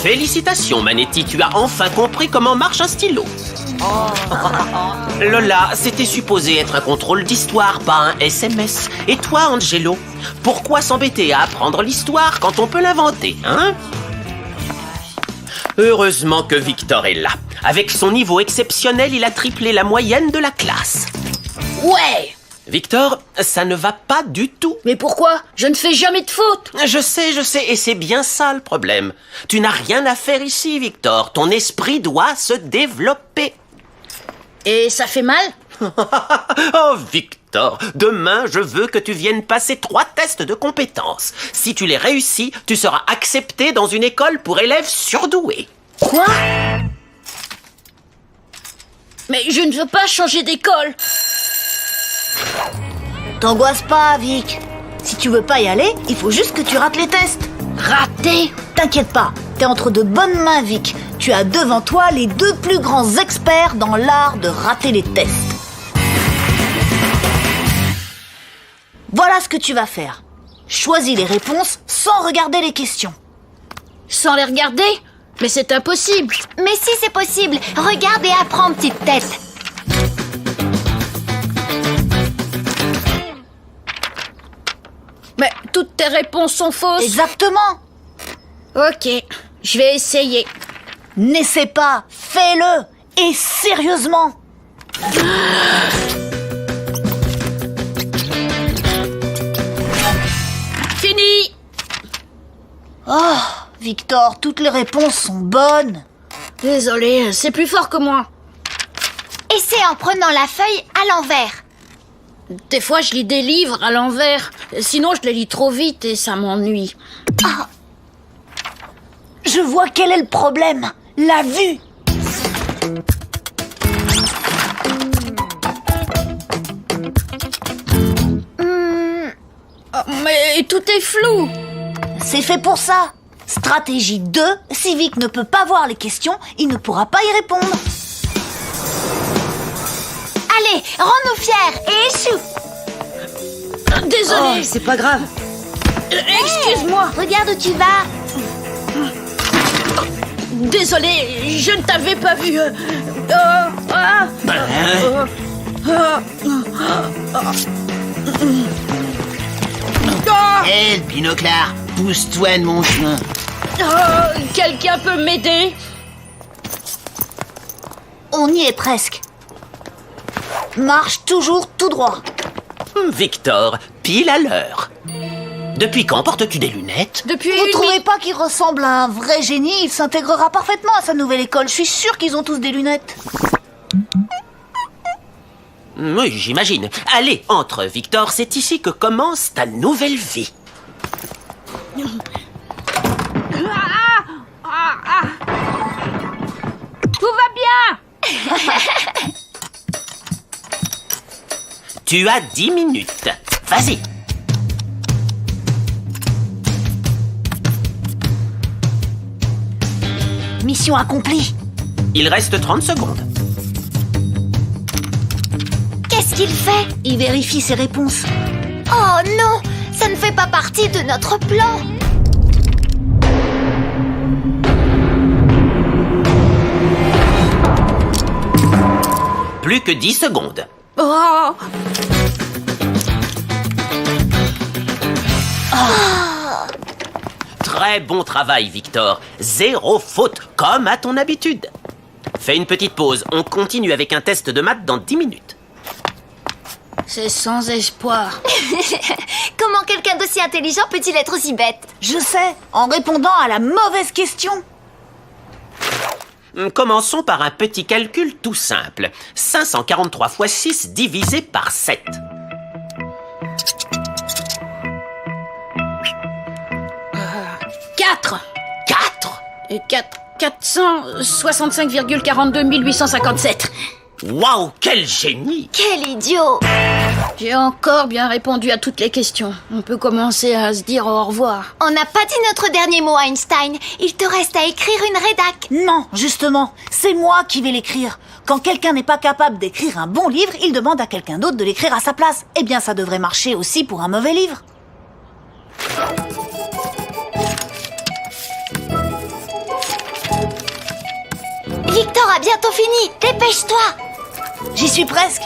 Félicitations, Manetti, tu as enfin compris comment marche un stylo. Lola, c'était supposé être un contrôle d'histoire, pas un SMS. Et toi, Angelo, pourquoi s'embêter à apprendre l'histoire quand on peut l'inventer, hein? Heureusement que Victor est là. Avec son niveau exceptionnel, il a triplé la moyenne de la classe. Ouais! Victor, ça ne va pas du tout. Mais pourquoi? Je ne fais jamais de faute. Je sais, et c'est bien ça le problème. Tu n'as rien à faire ici, Victor. Ton esprit doit se développer. Et ça fait mal? Oh, Victor, demain, je veux que tu viennes passer 3 tests de compétences. Si tu les réussis, tu seras accepté dans une école pour élèves surdoués. Quoi? Mais je ne veux pas changer d'école. T'angoisse pas, Vic. Si tu veux pas y aller, il faut juste que tu rates les tests. Raté? T'inquiète pas, t'es entre de bonnes mains, Vic. Tu as devant toi les 2 plus grands experts dans l'art de rater les tests. Voilà ce que tu vas faire. Choisis les réponses sans regarder les questions. Sans les regarder? Mais c'est impossible. Mais si c'est possible, regarde et apprends, petite tête. Mais toutes tes réponses sont fausses. Exactement. Ok, je vais essayer. N'essaie pas, fais-le. Et sérieusement. Fini. Oh, Victor, toutes les réponses sont bonnes. Désolé, c'est plus fort que moi. Essaie en prenant la feuille à l'envers. Des fois, je lis des livres à l'envers. Sinon, je les lis trop vite et ça m'ennuie. Je vois quel est le problème. La vue. Oh, mais tout est flou. C'est fait pour ça. Stratégie 2, si Vic ne peut pas voir les questions, il ne pourra pas y répondre. Allez, rends-nous fiers et échoue. Désolé. C'est pas grave. Excuse-moi. Regarde où tu vas. Désolé, je ne t'avais pas vu. Hé, le binoclard, pousse-toi de mon chemin. Quelqu'un peut m'aider? On y est presque. Marche toujours tout droit. Victor, pile à l'heure. Depuis quand portes-tu des lunettes? Depuis Vous une trouvez minute. pas qu'il ressemble à un vrai génie? Il s'intégrera parfaitement à sa nouvelle école. Je suis sûre qu'ils ont tous des lunettes. Oui, j'imagine. Allez, entre, Victor, c'est ici que commence ta nouvelle vie. Tout va bien. Tu as 10 minutes. Vas-y. Mission accomplie. Il reste 30 secondes. Qu'est-ce qu'il fait? Il vérifie ses réponses. Oh non, ça ne fait pas partie de notre plan. Plus que 10 secondes. Oh. Très bon travail, Victor. 0 faute, comme à ton habitude. Fais une petite pause. On continue avec un test de maths dans 10 minutes. C'est sans espoir. Comment quelqu'un d'aussi intelligent peut-il être aussi bête? Je sais, en répondant à la mauvaise question. Commençons par un petit calcul tout simple. 543 fois 6 divisé par 7. Quatre. 4. Et 465,42 857. Waouh, quel génie! Quel idiot! J'ai encore bien répondu à toutes les questions. On peut commencer à se dire au revoir. On n'a pas dit notre dernier mot, Einstein. Il te reste à écrire une rédac. Non, justement, c'est moi qui vais l'écrire. Quand quelqu'un n'est pas capable d'écrire un bon livre, il demande à quelqu'un d'autre de l'écrire à sa place. Eh bien, ça devrait marcher aussi pour un mauvais livre. T'auras bientôt fini, dépêche-toi. J'y suis presque.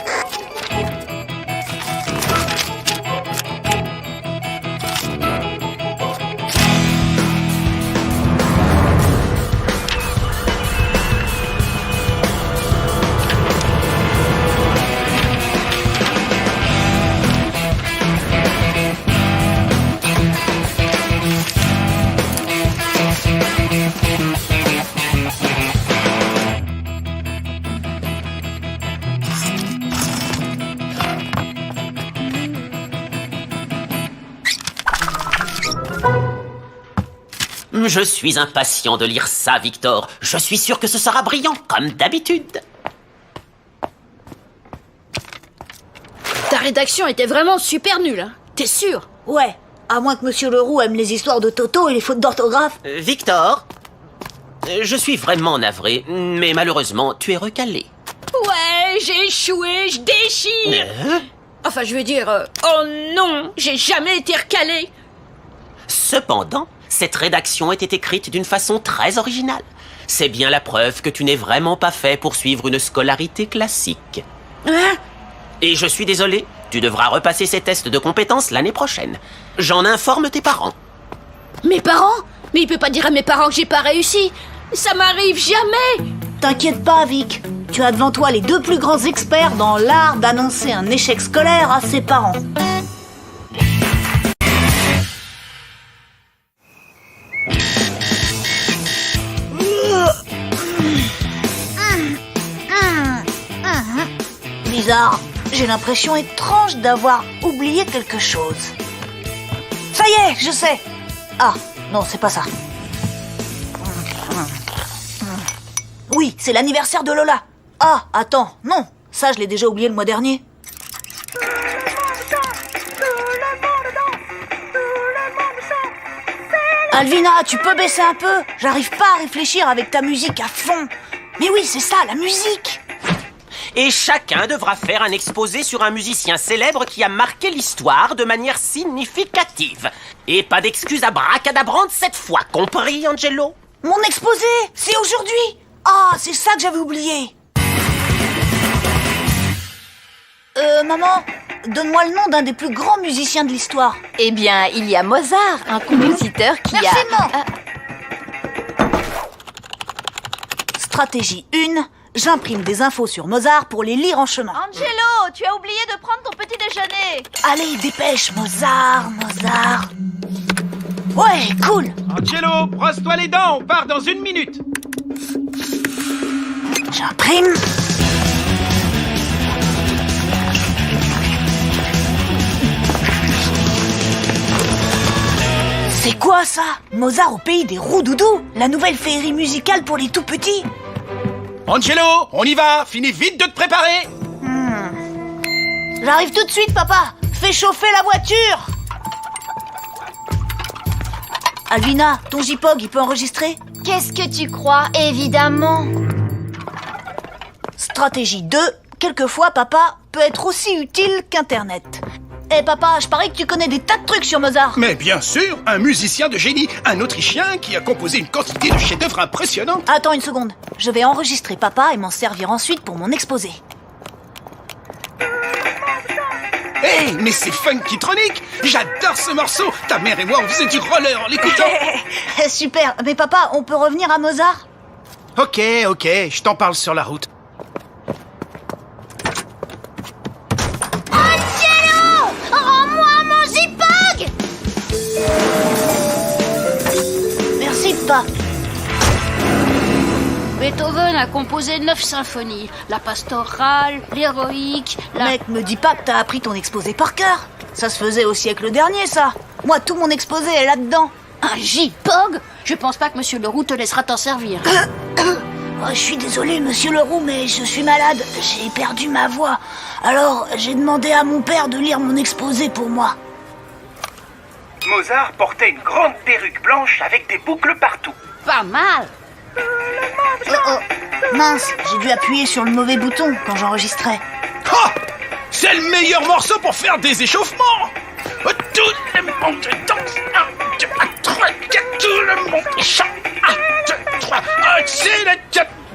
Je suis impatient de lire ça, Victor. Je suis sûr que ce sera brillant, comme d'habitude. Ta rédaction était vraiment super nulle, hein. T'es sûr? Ouais, à moins que Monsieur Leroux aime les histoires de Toto et les fautes d'orthographe. Victor, je suis vraiment navré, mais malheureusement, tu es recalé. Ouais, j'ai échoué, je déchire. Enfin, je veux dire, oh non, j'ai jamais été recalé. Cependant, cette rédaction était écrite d'une façon très originale. C'est bien la preuve que tu n'es vraiment pas fait pour suivre une scolarité classique. Hein? Et je suis désolé, tu devras repasser ces tests de compétences l'année prochaine. J'en informe tes parents. Mes parents? Mais il peut pas dire à mes parents que j'ai pas réussi. Ça m'arrive jamais. T'inquiète pas, Vic. Tu as devant toi les 2 plus grands experts dans l'art d'annoncer un échec scolaire à ses parents. Bizarre, j'ai l'impression étrange d'avoir oublié quelque chose. Ça y est, je sais. Ah, non, c'est pas ça. Oui, c'est l'anniversaire de Lola. Ah, attends, non, ça je l'ai déjà oublié le mois dernier. Alvina, tu peux baisser un peu? J'arrive pas à réfléchir avec ta musique à fond. Mais oui, c'est ça, la musique. Et chacun devra faire un exposé sur un musicien célèbre qui a marqué l'histoire de manière significative. Et pas d'excuses abracadabrantes cette fois, compris, Angelo? Mon exposé, c'est aujourd'hui. Ah, c'est ça que j'avais oublié. Maman, donne-moi le nom d'un des plus grands musiciens de l'histoire. Eh bien, il y a Mozart, un compositeur qui Merci, a... maman. Stratégie 1, j'imprime des infos sur Mozart pour les lire en chemin. Angelo, tu as oublié de prendre ton petit déjeuner. Allez, dépêche, Mozart. Ouais, cool. Angelo, brosse-toi les dents, on part dans 1 minute. J'imprime. C'est quoi ça? Mozart au pays des roux-doudous? La nouvelle féerie musicale pour les tout-petits? Angelo, on y va, finis vite de te préparer. J'arrive tout de suite, papa. Fais chauffer la voiture. Alvina, ton JPOG, il peut enregistrer? Qu'est-ce que tu crois? Évidemment. Stratégie 2, quelquefois papa peut être aussi utile qu'Internet. Eh papa, je parie que tu connais des tas de trucs sur Mozart. Mais bien sûr, un musicien de génie, un Autrichien qui a composé une quantité de chefs-d'œuvre impressionnants. Attends une seconde, je vais enregistrer papa et m'en servir ensuite pour mon exposé. Hey, mais c'est Funkytronic. J'adore ce morceau. Ta mère et moi, on faisait du roller en l'écoutant. Super, mais papa, on peut revenir à Mozart? Ok, je t'en parle sur la route. Rends-moi mon JPOG! Merci, papa. Beethoven a composé 9 symphonies. La pastorale, l'héroïque, la... Mec, me dis pas que t'as appris ton exposé par cœur. Ça se faisait au siècle dernier, ça. Moi, tout mon exposé est là-dedans. Un JPOG? Je pense pas que Monsieur Leroux te laissera t'en servir. Oh, je suis désolé, monsieur Leroux, mais je suis malade. J'ai perdu ma voix. Alors, j'ai demandé à mon père de lire mon exposé pour moi. Mozart portait une grande perruque blanche avec des boucles partout. Pas mal. Oh, mince, j'ai dû appuyer sur le mauvais bouton quand j'enregistrais. Ah, c'est le meilleur morceau pour faire des échauffements. Tout le monde danse. 1, 2, 3, 4, tout le monde chante. 1, 2, 3, c'est la...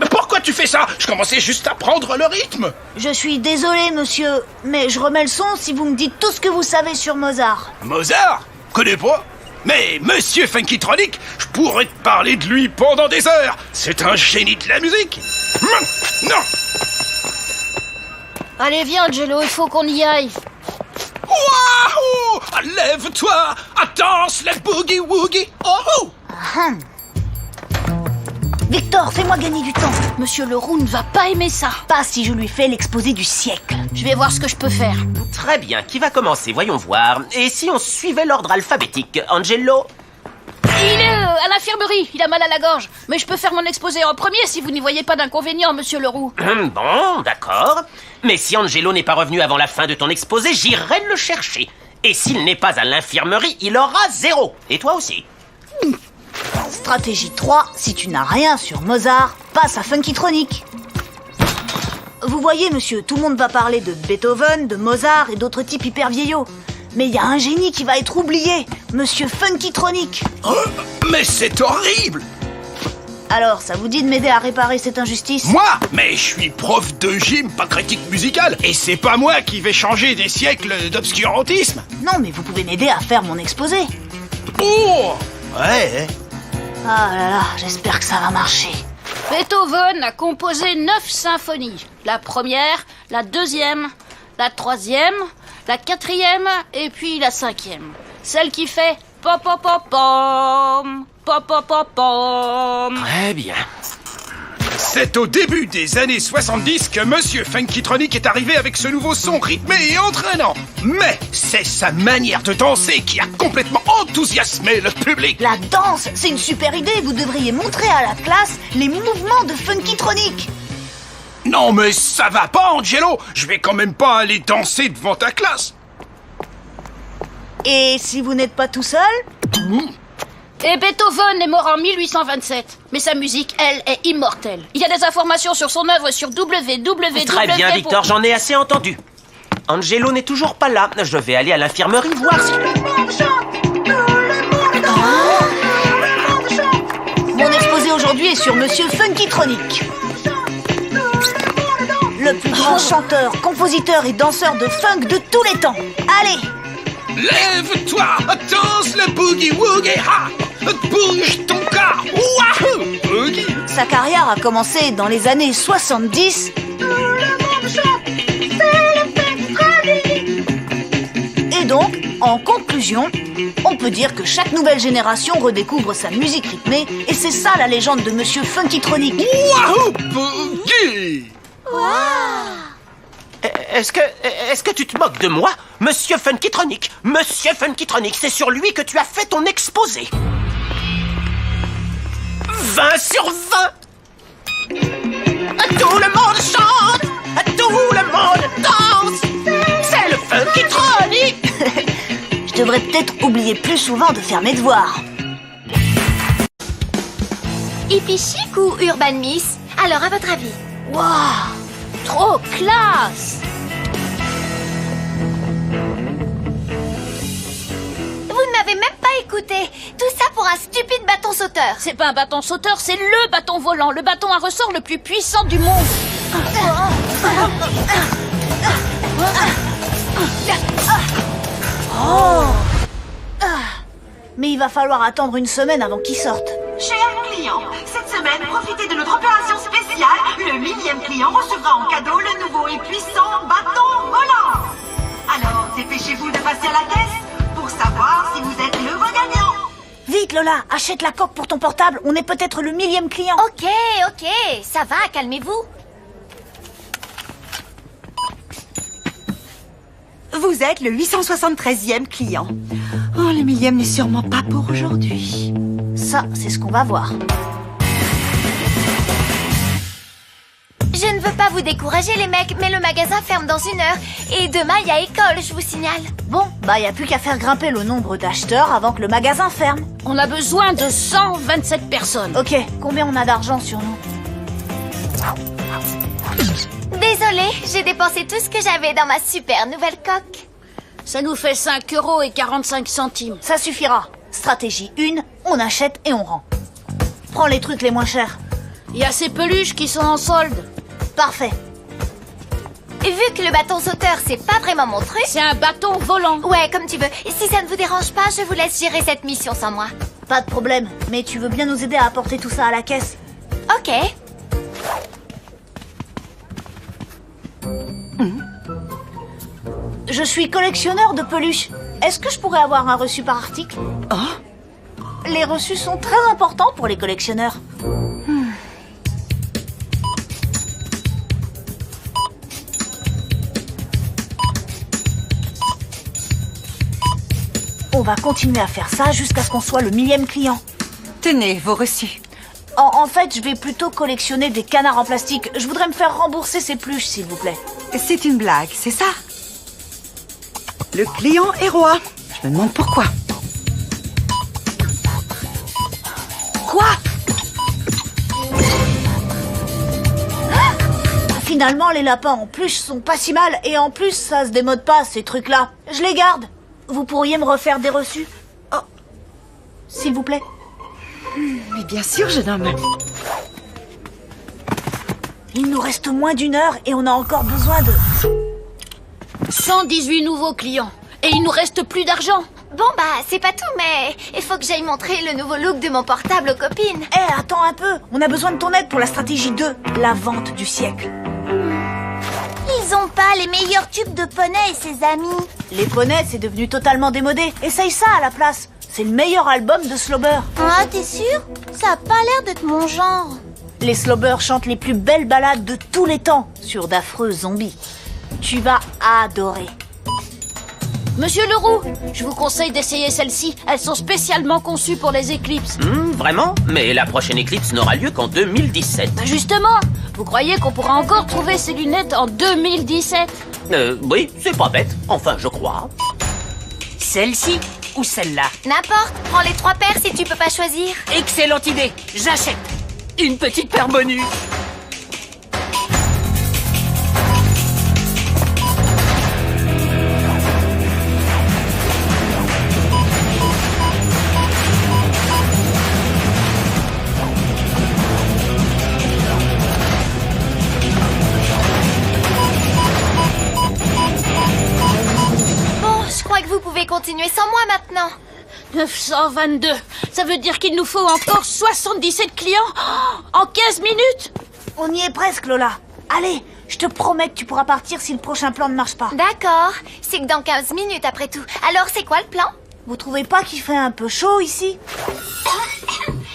Mais pourquoi pourquoi tu fais ça? Je commençais juste à prendre le rythme. Je suis désolé, monsieur, mais je remets le son si vous me dites tout ce que vous savez sur Mozart. Mozart? Connais pas? Mais Monsieur Funkytronic, je pourrais te parler de lui pendant des heures. C'est un génie de la musique. Non. Allez, viens, Angelo, il faut qu'on y aille. Waouh! Lève-toi! Danse la boogie-woogie! Oh! Victor, fais-moi gagner du temps. Monsieur Leroux ne va pas aimer ça. Pas si je lui fais l'exposé du siècle. Je vais voir ce que je peux faire. Très bien, qui va commencer? Voyons voir. Et si on suivait l'ordre alphabétique? Angelo? Il est à l'infirmerie, il a mal à la gorge. Mais je peux faire mon exposé en premier si vous n'y voyez pas d'inconvénient, monsieur Leroux. Bon, d'accord. Mais si Angelo n'est pas revenu avant la fin de ton exposé, j'irai le chercher. Et s'il n'est pas à l'infirmerie, il aura 0. Et toi aussi. Stratégie 3, si tu n'as rien sur Mozart, passe à Funkytronic. Vous voyez, monsieur, tout le monde va parler de Beethoven, de Mozart et d'autres types hyper vieillots. Mais il y a un génie qui va être oublié, monsieur Funkytronic. Oh, mais c'est horrible! Alors, ça vous dit de m'aider à réparer cette injustice? Moi? Mais je suis prof de gym, pas critique musicale. Et c'est pas moi qui vais changer des siècles d'obscurantisme. Non, mais vous pouvez m'aider à faire mon exposé. Oh! Ouais. Ah là là, j'espère que ça va marcher. Beethoven a composé 9 symphonies. La première, la deuxième, la troisième, la quatrième et puis la cinquième. Celle qui fait pom-pom-pom-pom, pom-pom-pom-pom. Très bien. C'est au début des années 70 que Monsieur Funkytronic est arrivé avec ce nouveau son rythmé et entraînant. Mais c'est sa manière de danser qui a complètement enthousiasmé le public. La danse, c'est une super idée. Vous devriez montrer à la classe les mouvements de Funkytronic. Non mais ça va pas, Angelo. Je vais quand même pas aller danser devant ta classe. Et si vous n'êtes pas tout seul? Et Beethoven est mort en 1827. Mais sa musique, elle, est immortelle. Il y a des informations sur son œuvre sur www. Très bien, Victor, j'en ai assez entendu. Angelo n'est toujours pas là. Je vais aller à l'infirmerie voir si... Mon exposé aujourd'hui est sur monsieur Funkytronic. Le plus grand chanteur, compositeur et danseur de funk de tous les temps. Allez! Lève-toi, danse le boogie-woogie, ha! Bouge ton corps, wahoo! Boogie! Sa carrière a commencé dans les années 70. Et donc, en conclusion, on peut dire que chaque nouvelle génération redécouvre sa musique rythmée, et c'est ça la légende de monsieur Funkytronic. Wahoo! Boogie! Est-ce que tu te moques de moi? Monsieur Funkytronic, c'est sur lui que tu as fait ton exposé. 20 sur 20. Tout le monde chante, tout le monde danse. C'est le Funkytronic. Je devrais peut-être oublier plus souvent de faire mes devoirs. Hippie chic ou Urban Miss? Alors, à votre avis? Waouh! Trop classe! Vous ne m'avez même pas écouté. Tout ça pour un stupide bâton sauteur. C'est pas un bâton sauteur, c'est le bâton volant, le bâton à ressort le plus puissant du monde. Mais il va falloir attendre une semaine avant qu'il sorte. Chers clients, cette semaine, profitez de notre opération spéciale. Le 1000e client recevra en cadeau le nouveau et puissant bâton volant. Alors, dépêchez-vous de passer à la caisse pour savoir si vous êtes l'heureux gagnant. Vite Lola, achète la coque pour ton portable, on est peut-être le 1000e client. Ok, ça va, calmez-vous. Vous êtes le 873e client. Oh, le 1000e n'est sûrement pas pour aujourd'hui. Ça, c'est ce qu'on va voir. Je ne veux pas vous décourager les mecs, mais le magasin ferme dans 1 heure. Et demain, il y a école, je vous signale. Bon, bah y a plus qu'à faire grimper le nombre d'acheteurs avant que le magasin ferme. On a besoin de 127 personnes. Ok, combien on a d'argent sur nous? Désolée, j'ai dépensé tout ce que j'avais dans ma super nouvelle coque. Ça nous fait 5,45 €. Ça suffira. Stratégie 1, on achète et on rend. Prends les trucs les moins chers. Il y a ces peluches qui sont en solde. Parfait. Vu que le bâton sauteur, c'est pas vraiment mon truc... C'est un bâton volant. Ouais, comme tu veux. Si ça ne vous dérange pas, je vous laisse gérer cette mission sans moi. Pas de problème, mais tu veux bien nous aider à apporter tout ça à la caisse? Ok. Je suis collectionneur de peluches. Est-ce que je pourrais avoir un reçu par article? Les reçus sont très importants pour les collectionneurs. On va continuer à faire ça jusqu'à ce qu'on soit le 1000e client. Tenez, vos reçus. En fait, je vais plutôt collectionner des canards en plastique. Je voudrais me faire rembourser ces peluches, s'il vous plaît. C'est une blague, c'est ça? Le client est roi. Je me demande pourquoi. Quoi? Finalement, les lapins en peluche sont pas si mal. Et en plus, ça se démode pas, ces trucs-là. Je les garde. Vous pourriez me refaire des reçus? Oh, s'il vous plaît. Mais bien sûr, jeune homme. Il nous reste moins d'1 heure et on a encore besoin de... 118 nouveaux clients. Et il nous reste plus d'argent. Bon bah, c'est pas tout, mais il faut que j'aille montrer le nouveau look de mon portable aux copines. Eh, attends un peu. On a besoin de ton aide pour la stratégie 2, la vente du siècle. Ils ont pas les meilleurs tubes de poney et ses amis. Les poneys, c'est devenu totalement démodé. Essaye ça à la place. C'est le meilleur album de Slobber. Ah, t'es sûr? Ça a pas l'air d'être mon genre. Les Slobber chantent les plus belles ballades de tous les temps sur d'affreux zombies. Tu vas adorer. Monsieur Leroux, je vous conseille d'essayer celles-ci. Elles sont spécialement conçues pour les éclipses. Vraiment? Mais la prochaine éclipse n'aura lieu qu'en 2017. Justement, vous croyez qu'on pourra encore trouver ces lunettes en 2017? Oui, c'est pas bête. Enfin, je crois. Celle-ci ou celle-là? N'importe, prends les 3 paires si tu peux pas choisir. Excellente idée, j'achète. Une petite paire bonus. Continuez sans moi maintenant. 922. Ça veut dire qu'il nous faut encore 77 clients en 15 minutes. On y est presque, Lola. Allez, je te promets que tu pourras partir si le prochain plan ne marche pas. D'accord. C'est que dans 15 minutes après tout. Alors, c'est quoi le plan? Vous trouvez pas qu'il fait un peu chaud ici?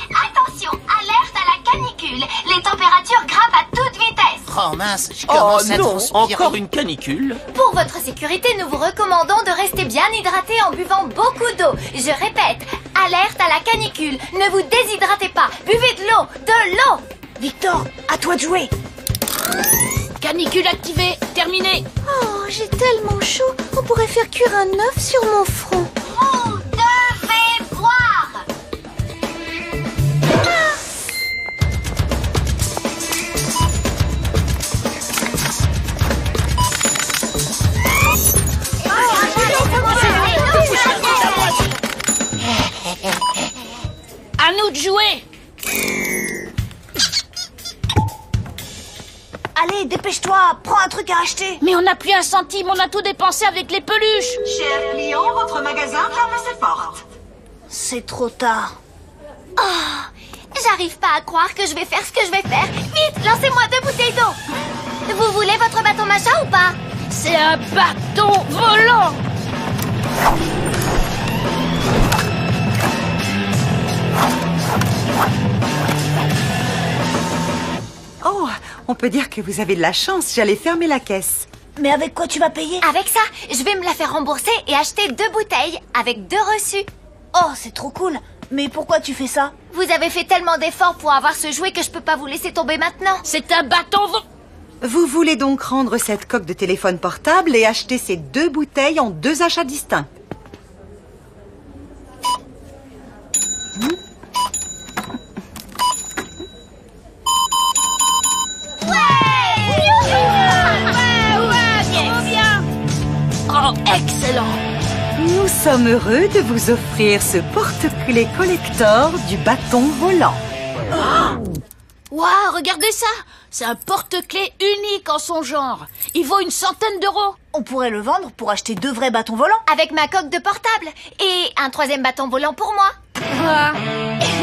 Attention, alerte à la canicule. Les températures grimpent à toute vitesse. Oh mince, je commence à transpirer. Encore une canicule? Pour votre sécurité, nous vous recommandons de rester bien hydraté en buvant beaucoup d'eau. Je répète, alerte à la canicule. Ne vous déshydratez pas. Buvez de l'eau, de l'eau. Victor, à toi de jouer. Canicule activée, terminée. Oh, j'ai tellement chaud. On pourrait faire cuire un œuf sur mon front. Vous devez boire. À nous de jouer. Allez, dépêche-toi, prends un truc à acheter. Mais on n'a plus un centime, on a tout dépensé avec les peluches. Chers clients, votre magasin ferme ses portes. C'est trop tard. Oh, j'arrive pas à croire que je vais faire ce que je vais faire. Vite, lancez-moi 2 bouteilles d'eau. Vous voulez votre bâton machin ou pas? C'est un bâton volant. Oh, on peut dire que vous avez de la chance. J'allais fermer la caisse. Mais avec quoi tu vas payer? Avec ça, je vais me la faire rembourser et acheter 2 bouteilles avec 2 reçus. Oh, c'est trop cool. Mais pourquoi tu fais ça? Vous avez fait tellement d'efforts pour avoir ce jouet que je peux pas vous laisser tomber maintenant. C'est un bâton volant. Vous voulez donc rendre cette coque de téléphone portable et acheter ces 2 bouteilles en 2 achats distincts. Oh, excellent. Nous sommes heureux de vous offrir ce porte-clés collector du bâton volant. Waouh, regardez ça! C'est un porte-clés unique en son genre. Il vaut une centaine d'euros. On pourrait le vendre pour acheter 2 vrais bâtons volants. Avec ma coque de portable. Et un 3e bâton volant pour moi. Ah.